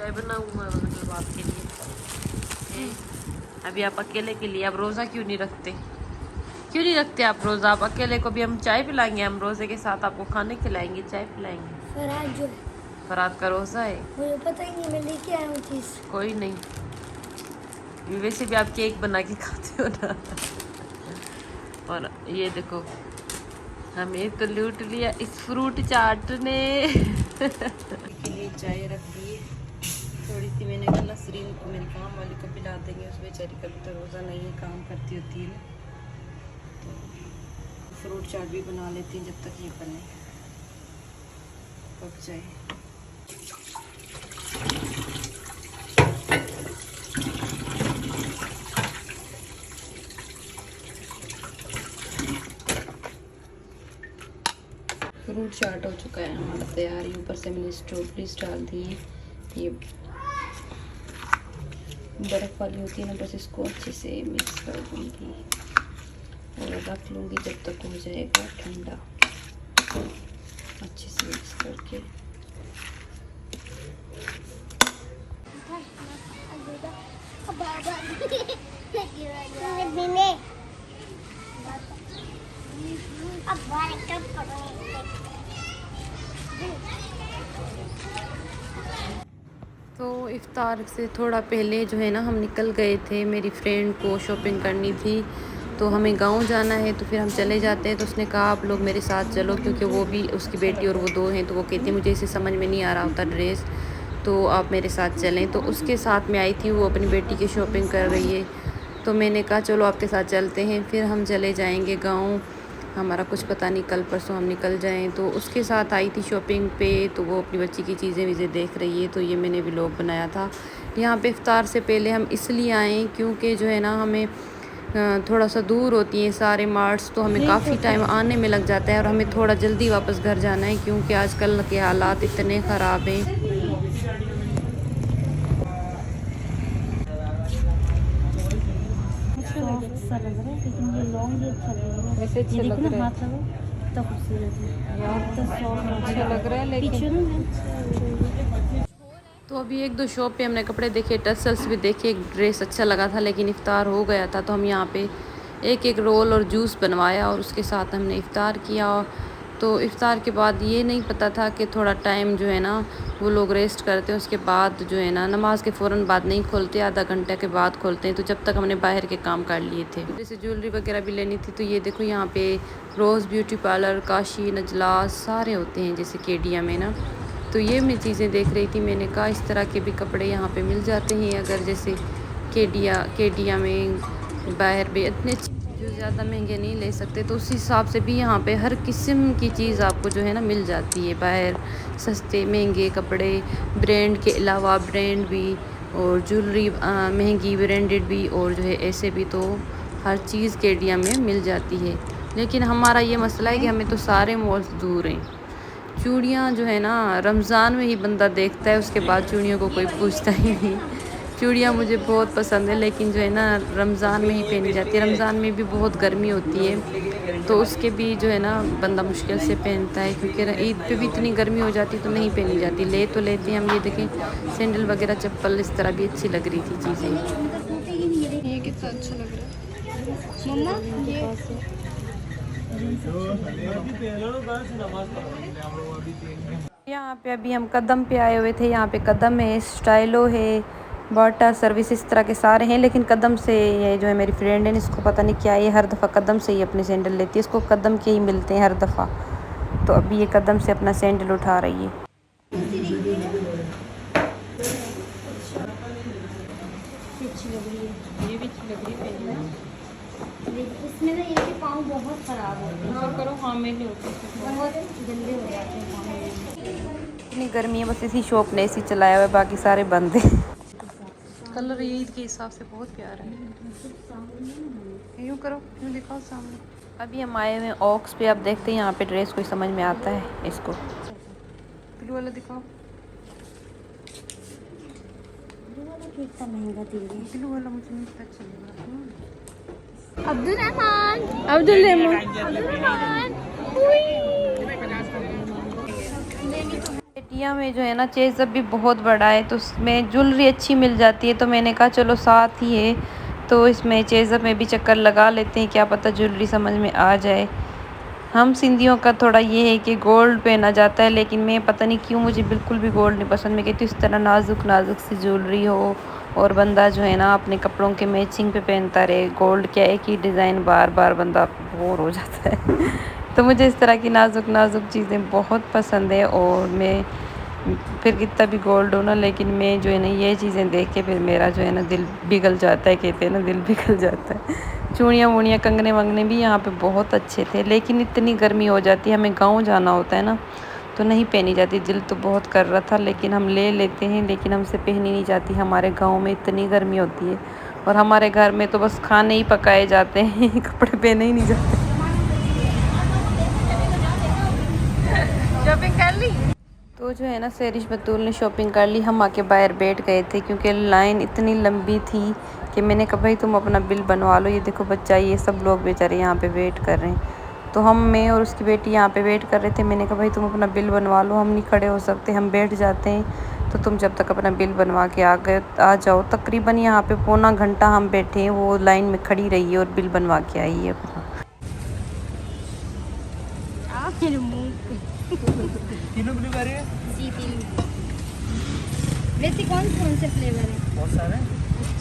चाय बनाऊंगा मतलब आपके लिए। अभी आप अकेले के लिए आप रोज़ा क्यों नहीं रखते? क्यों नहीं रखते आप रोज़ा? आप अकेले को भी हम चाय पिलाएंगे, हम रोज़े के साथ आपको खाने खिलाएंगे, चाय पिलाएंगे। फराज जो फरात का रोज़ा है, मुझे पता ही नहीं, मैं लेके आया हूँ चीज़। कोई नहीं, वैसे भी आप केक बना के खाते हो ना। और ये देखो हमें तो लूट लिया इस फ्रूट चाट ने। के लिए चाय रख दी थोड़ी सी, मैंने कहा नसरीन को मेरी काम वाली को पिला देंगे, उस बेचारी कभी तो रोज़ा नहीं है, काम करती होती है ना, तो फ्रूट चाट भी बना लेती हैं जब तक ये बने पक जाए। फ्रूट चाट हो चुका है हमारा तैयार। ऊपर से मैंने स्ट्रॉबेरीज डाल दी है, ये बर्फ़ वाली होती है ना, बस इसको अच्छे से मिक्स कर दूँगी और रख लूँगी जब तक हो जाएगा ठंडा, अच्छे से मिक्स करके। तो इफ्तार से थोड़ा पहले जो है ना हम निकल गए थे, मेरी फ्रेंड को शॉपिंग करनी थी, तो हमें गांव जाना है, तो फिर हम चले जाते हैं। तो उसने कहा आप लोग मेरे साथ चलो, क्योंकि वो भी, उसकी बेटी और वो दो हैं, तो वो कहती है मुझे इसे समझ में नहीं आ रहा होता ड्रेस, तो आप मेरे साथ चलें। तो उसके साथ में आई थी, वो अपनी बेटी की शॉपिंग कर रही है, तो मैंने कहा चलो आपके साथ चलते हैं, फिर हम चले जाएंगे गांव। हमारा कुछ पता नहीं, कल परसों हम निकल जाएं। तो उसके साथ आई थी शॉपिंग पे, तो वो अपनी बच्ची की चीज़ें वीज़ें देख रही है, तो ये मैंने व्लॉग बनाया था। यहाँ पे इफ्तार से पहले हम इसलिए आए क्योंकि जो है ना हमें थोड़ा सा दूर होती हैं सारे मार्ट्स, तो हमें काफ़ी टाइम आने में लग जाता है और हमें थोड़ा जल्दी वापस घर जाना है, क्योंकि आजकल के हालात इतने ख़राब हैं। अच्छा लग रहा है, लेकिन ये लॉन्ग भी अच्छा लग रहा है। वैसे अच्छा ये लग देखो ना, रहा है हाथ लगाओ कितना खूबसूरत है यार, तो सॉफ्ट अच्छा लग रहा है, लेकिन पीछे ना तो अभी एक दो शॉप पे हमने कपड़े देखे, टसल्स भी देखे, एक ड्रेस अच्छा लगा था, लेकिन इफ़्तार हो गया था, तो हम यहाँ पे एक एक रोल और जूस बनवाया और उसके साथ हमने इफ़्तार किया। तो इफ़्तार के बाद ये नहीं पता था कि थोड़ा टाइम जो है ना वो लोग रेस्ट करते हैं, उसके बाद जो है ना नमाज के फ़ौरन बाद नहीं खोलते, आधा घंटे के बाद खोलते हैं। तो जब तक हमने बाहर के काम कर लिए थे, जैसे ज्वेलरी वगैरह भी लेनी थी, तो ये देखो यहाँ पे रोज़ ब्यूटी पार्लर, काशी, नजलास सारे होते हैं जैसे केडिया में ना। तो ये मैं चीज़ें देख रही थी, मैंने कहा इस तरह के भी कपड़े यहाँ पे मिल जाते हैं, अगर जैसे केडिया में बाहर भी इतने जो ज़्यादा महंगे नहीं ले सकते, तो उस हिसाब से भी यहाँ पे हर किस्म की चीज़ आपको जो है ना मिल जाती है। बाहर सस्ते महंगे कपड़े, ब्रांड के अलावा ब्रांड भी, और ज्वेलरी महंगी ब्रांडेड भी, और जो है ऐसे भी, तो हर चीज़ केडिया में मिल जाती है। लेकिन हमारा ये मसला है कि हमें तो सारे मॉल्स दूर हैं। चूड़ियाँ जो है ना रमज़ान में ही बंदा देखता है, उसके बाद चूड़ियों को कोई पूछता ही नहीं। चूड़ियाँ मुझे बहुत पसंद है, लेकिन जो है ना रमज़ान में ही पहनी जाती है। रमज़ान में भी बहुत गर्मी होती है, तो उसके भी जो है ना बंदा मुश्किल से पहनता है, क्योंकि ईद पे भी इतनी गर्मी हो जाती तो नहीं पहनी जाती। ले तो लेते हैं हम, ये देखें सैंडल वगैरह, चप्पल इस तरह भी अच्छी लग रही थी चीज़ें। ये कितना अच्छा लग रहा है मम्मा, यहाँ पे अभी हम कदम पे आए हुए थे। यहाँ पे कदम है, स्टाइलो है, बाटा सर्विस, इस तरह के सारे हैं। लेकिन कदम से ये जो है मेरी फ्रेंड है, इसको पता नहीं क्या, ये हर दफ़ा कदम से ही अपने सैंडल लेती है, इसको कदम के ही मिलते हैं हर दफ़ा। तो अभी ये कदम से अपना सैंडल उठा रही है। ये भी अच्छी लग रही है, इसमें ना इनके पाँव बहुत ख़राब होते हैं, करो हाँ मेरे बहुत गंदे हो जाते हैं पाँव। इतनी गर्मी है, बस इसी शॉप ने एसी चलाया हुआ है, बाकी सारे बंद है। कलर ईद के हिसाब से बहुत प्यारा है। यूँ करो, यूँ दिखाओ सामने। अभी हम आए हुए हैं ऑक्स पे, आप देखते हैं यहाँ पे ड्रेस कोई समझ में आता है इसको। ब्लू वाला दिखाओ, कितना महंगा दे रही है। ब्लू वाला मुझे नहीं पता चलेगा। अब्दुल रहमान, इंडिया में जो है ना चेज़अप भी बहुत बड़ा है, तो उसमें ज्वेलरी अच्छी मिल जाती है। तो मैंने कहा चलो साथ ही है तो इसमें चेज़अप में भी चक्कर लगा लेते हैं, क्या पता ज्वेलरी समझ में आ जाए। हम सिंधियों का थोड़ा ये है कि गोल्ड पहना जाता है, लेकिन मैं पता नहीं क्यों मुझे बिल्कुल भी गोल्ड नहीं पसंद। मैं कहती हूँ इस तरह नाजुक नाजुक सी ज्वेलरी हो और बंदा जो है ना अपने कपड़ों के मैचिंग पे पहनता रहे। गोल्ड क्या है कि डिज़ाइन बार बार बंदा बोर हो जाता है तो मुझे इस तरह की नाजुक नाजुक चीज़ें बहुत पसंद है। और मैं फिर कितना भी गोल्ड हो ना, लेकिन मैं जो है ना ये चीज़ें देख के फिर मेरा जो है ना दिल पिघल जाता है, कहते हैं ना दिल पिघल जाता है। चूड़ियाँ वूड़ियाँ कंगने वंगने भी यहाँ पे बहुत अच्छे थे, लेकिन इतनी गर्मी हो जाती है, हमें गांव जाना होता है ना तो नहीं पहनी जाती। दिल तो बहुत कर रहा था लेकिन हम ले लेते हैं, लेकिन हमसे पहनी नहीं जाती। हमारे गाँव में इतनी गर्मी होती है और हमारे घर में तो बस खाने ही पकाए जाते हैं कपड़े पहने ही नहीं जाते। शॉपिंग कर ली तो जो है ना सैरिश बतूल ने शॉपिंग कर ली। हम आके बाहर बैठ गए थे क्योंकि लाइन इतनी लंबी थी कि मैंने कहा भाई तुम अपना बिल बनवा लो। ये देखो बच्चा, ये सब लोग बेचारे यहाँ पे वेट कर रहे हैं। तो मैं और उसकी बेटी यहाँ पे वेट कर रहे थे। मैंने कहा भाई तुम अपना बिल बनवा लो, हम नहीं खड़े हो सकते, हम बैठ जाते हैं। तो तुम जब तक अपना बिल बनवा के आ जाओ। तकरीबन यहाँ पे पौना घंटा हम बैठे हैं, वो लाइन में खड़ी रही है और बिल बनवा के आई है अपना। तीनों ब्लू कर रही है जी 3। वैसे कौन से फ्लेवर है? बहुत सारे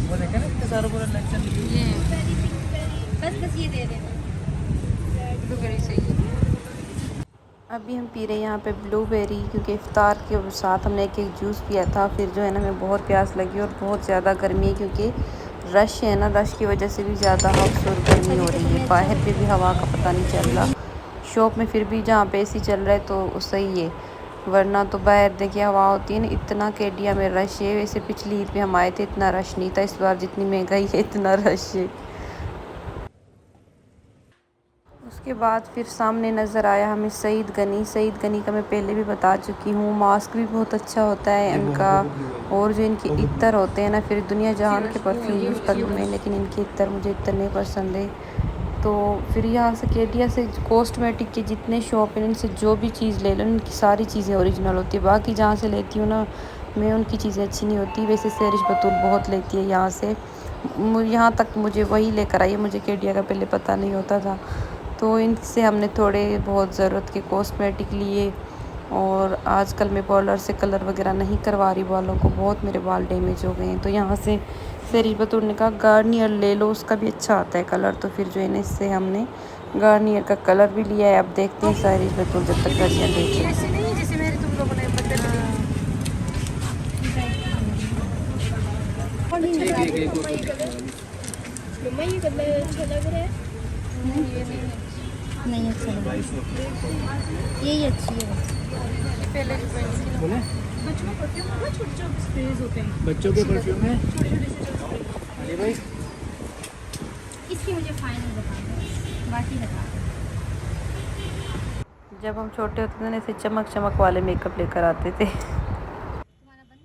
वो देखे ना इतने सारे पूरा कलेक्शन। ये बस ये दे देना। ब्लूबेरी चाहिए। अभी हम पी रहे हैं यहाँ पे ब्लूबेरी, क्योंकि इफ्तार के साथ हमने एक जूस पिया था। फिर जो है ना हमें बहुत प्यास लगी और बहुत ज़्यादा गर्मी है, क्योंकि रश है ना, रश की वजह से भी ज़्यादा हफ्स और गर्मी हो रही है। बाहर पे भी हवा का पता नहीं चल रहा। शॉप में फिर भी जहाँ पे एसी चल रहा है तो सही है, वरना तो बाहर देखिए हवा होती है ना। इतना केडिया में रश है। वैसे पिछली ईद पे हम आए थे इतना रश नहीं था, इस बार जितनी महंगाई है इतना रश है। उसके बाद फिर सामने नज़र आया हमें सईद गनी का मैं पहले भी बता चुकी हूँ। मास्क भी बहुत अच्छा होता है इनका, और जो इनके इत्तर होते हैं ना, फिर दुनिया जहान के परफ्यूम यूज़ कर लूँ मैं, लेकिन इनके इत्तर मुझे इतने पसंद है। तो फिर यहाँ से केडिया से कॉस्मेटिक के जितने शॉप हैं इनसे जो भी चीज़ ले लो, इनकी सारी चीज़ें ओरिजिनल होती है। बाकी जहाँ से लेती हूँ ना मैं, उनकी चीज़ें अच्छी नहीं होती। वैसे सैरिश बतूल बहुत लेती है यहाँ से, यहाँ तक मुझे वही लेकर आई है, मुझे केडिया का पहले पता नहीं होता था। तो इनसे हमने थोड़े बहुत ज़रूरत के कॉस्मेटिक लिए। और आजकल मैं पार्लर से कलर वगैरह नहीं करवा रही बालों को, बहुत मेरे बाल डैमेज हो गए हैं। तो यहाँ से सैरिश बतूल ने कहा गार्नियर ले लो, उसका भी अच्छा आता है कलर। तो फिर जो है ना इससे हमने गार्नियर का कलर भी लिया है। अब देखते हैं सैरिश बतूल जब तक गार्नियर लेते हैं। ये कलर अच्छा लग रहा है। नहीं अच्छा लग रहा है, यही अच्छी है। बोले बच्चों के परफ्यूम है। अरे भाई इसकी मुझे फाइनल बता दो, बाकी बता दो। जब हम छोटे होते थे ना ऐसे चमक चमक वाले मेकअप लेकर आते थे। तुम्हारा बन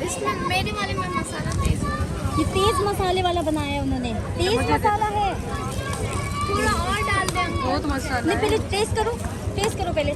इसमें मेरे वाले में मसाला तेज, ये तेज मसाले वाला बनाया है उन्होंने। तेज मसाला है, थोड़ा और डाल दें। बहुत मसाला नहीं पहले टेस्ट करो पहले।